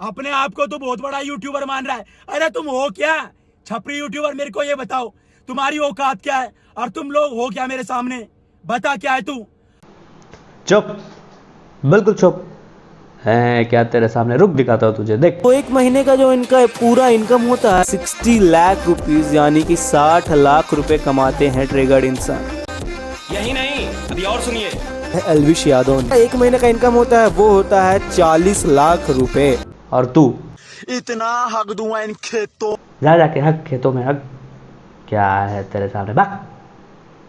अपने आप को तो बहुत बड़ा यूट्यूबर मान रहा है। अरे तुम हो क्या छपरी यूट्यूबर? मेरे को ये बताओ तुम्हारी औकात क्या है और तुम लोग हो क्या मेरे सामने? बता क्या है तू? चुप, बिल्कुल चुप है। क्या तेरे सामने? रुक दिखाता हूँ तुझे, देख। तो एक महीने का जो इनका पूरा इनकम होता है 60 लाख रुपीस, यानी कि 60 लाख रुपए कमाते हैं ट्रिगर्ड इंसान। यही नहीं, अभी और सुनिए। एल्विश यादव एक महीने का इनकम होता है वो होता है 40 लाख रुपए। और तू इतना हक दूंगा इन खेतों। जा जाके हक खेतों में हक। क्या है तेरे सामने? भाग।